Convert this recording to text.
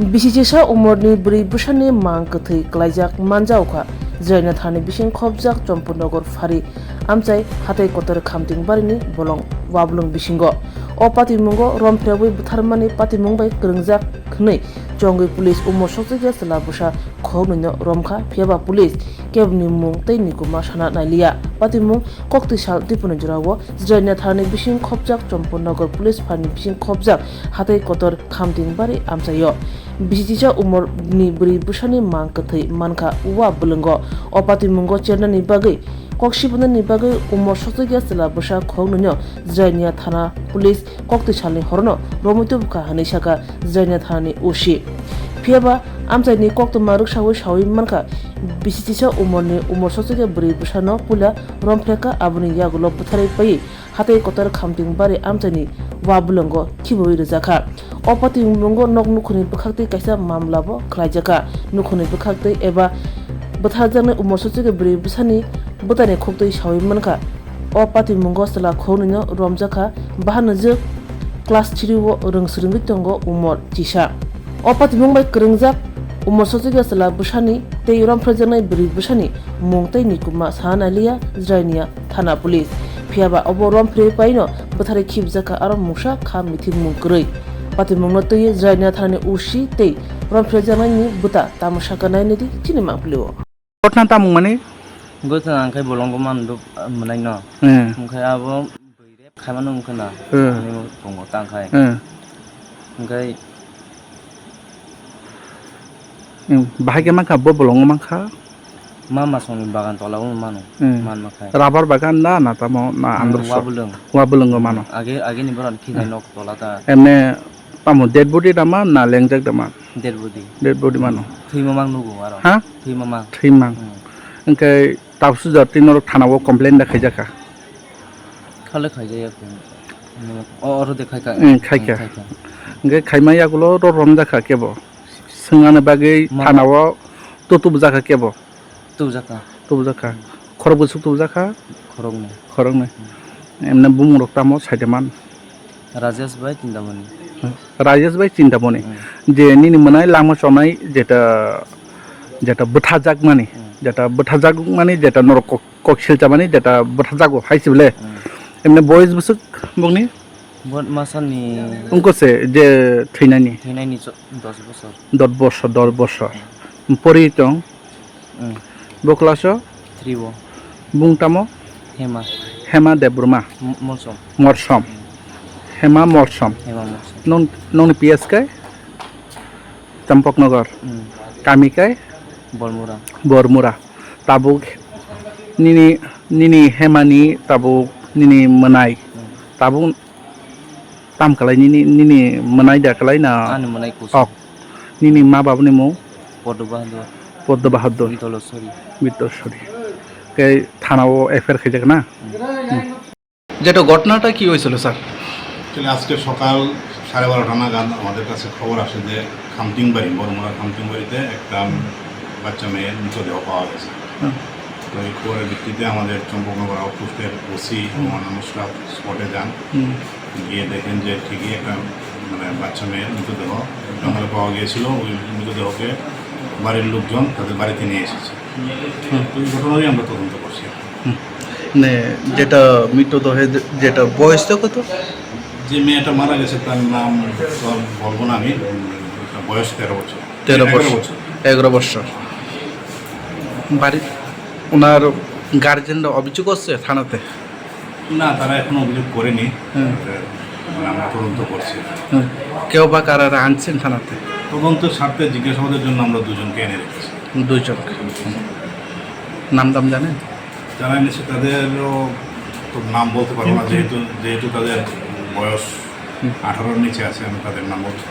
Bisijesa umurni beri busani mang Kwthwi klaijak manjaokha jaina thani bising khobjak Champunagor phari amchai Hathai Kotorni khamting barini Bwlwngo bisingo o patimungo Romphrewi Bwtharmani patimung bai krungjak khnei chongui police umor sokjak sala busa khogno romkha pheba police kebni mung tei nikuma sana nailia patimung kokti sal dipun jurawo jaina thani bising khobjak Champunagor police phani bising khobjak Hathai Kotor khamting bari amchayo bisijesa umor ni beri busani mang Kwthwi mankha uwa Bwlwngo o patimungo chernani bagai koksibunani bagai umor sokjak sala busa khogno jaina thana police kokti salni horno romutu buka hani saka jaina thani ushi pheba amchaini kokto maruk sawi mankha bisijesa umor sokjak beri busano pula Romphrewi abuni yagulo Bwtharjakkha pai Hathai Kotor khamting bari amchaini wa Bwlwngo khiboi rwjakha o patimungo nok nukhuni bwkhakti kaisa mamlabo khlaijaka nukhuni bwkhakti eba Bwtharjakkha umor sokjak beri busani butani khoktoi sawi mankha o patimungo sala khogno romjakha bahana je class 3 wo rungsrungwi tongo umor tisa o patimung bai krungjak umor sokjak sala busani tei Romphrewi beri busani mungtai nikuma sanalia jrainia thana police phiaba obo Romphrewi paino Bwtharjakkha khibjaka aro musa kha mithing mungkrui patimungno tei jrainia thani usi tei Romphrewi ni buta tamusaka nainedi chini mangplio Kotna tamung mane Gota angkai Bwlwngo mandu menai no. Angkai abo beirep khamano mungkana. Ini tonggo tangkai. Angkai bahage mangkha Bwlwngo mangkha mama songni bagan tolaw mano. Man makai. Rubber bagan na tamo na andro wa Bwlwngo mano. Age ni boran khidai nok tolata. Emne tamo dead body dama na lengjak dama. Dead body mano. Thui mamang nugo aro. Ha? Thui mamang. Angkai tapsu jatinor thanawo complain da khaijaka khale khaijaya oro dekhai ka khaika angkai khaimaya gulo ro romjaka kebo singana bagai thanawo tutubjaka kebo tubjaka khorobusuk tubjaka khorogno emne bumrok tamo saideman Rajesh bai Chintamani je nini manai lama sonai jeta Bwtharjakkha mani jeta Bwtharjakkha mani jeta norok koksilcha mani jeta Bwtharjakkha haisible emne boys busuk bungni bot masani ungkose je thainani 10 বছর pori tong boklaso 3 bo bungtamo hema debruma morsom hema morsom non psk Champaknagar kamikai Bormura tabuk nini hemani tabuk nini menai tabuk tam kalai nini menai da kalai na ok nini ma babu ni mo Poddo Bahadur Bitolsori ke থানাও FIR খেজেক না যেটা ঘটনাটা কি হয়েছিল sir আজকে সকাল 12:30 নাগাদ আমাদের কাছে খবর আসে যে বড়মুড়া খামতিংবাড়িতে একটা বাচ্চা মেয়ের মৃতদেহ পাওয়া গেছে তো এই খবরের ভিত্তিতে আমাদের চম্পকনগর আউটপোস্টের ওসি অন্যান্য স্টাফ স্পটে যান গিয়ে দেখেন যে ঠিকই একটা বাচ্চা মেয়ের মৃতদেহ জঙ্গলে পাওয়া গিয়েছিল ওই মৃতদেহকে বাড়ির লোকজন তাদের বাড়িতে নিয়ে এসেছে তো এই ঘটনারই আমরা তদন্ত করছি যেটা মৃতদেহে যেটা বয়সটা কত যে মেয়েটা মারা গেছে তার নাম বলবো না আমি বয়স 11 বছর বাড়ি ওনার গার্জেনরা অভিযোগ করছে থানাতে না তারা এখনো অভিযোগ করেনি আমরা তদন্ত করছি কেউ বা কারা আনছেন থানাতে তদন্তের স্বার্থে জিজ্ঞাসাবাদের জন্য আমরা দুজনকে এনে রেখেছি নাম জানেন যারা এনেছে তাদেরও তো নাম বলতে পারবো না যেহেতু তাদের বয়স 18-র নিচে আছে আমি তাদের নাম বলতে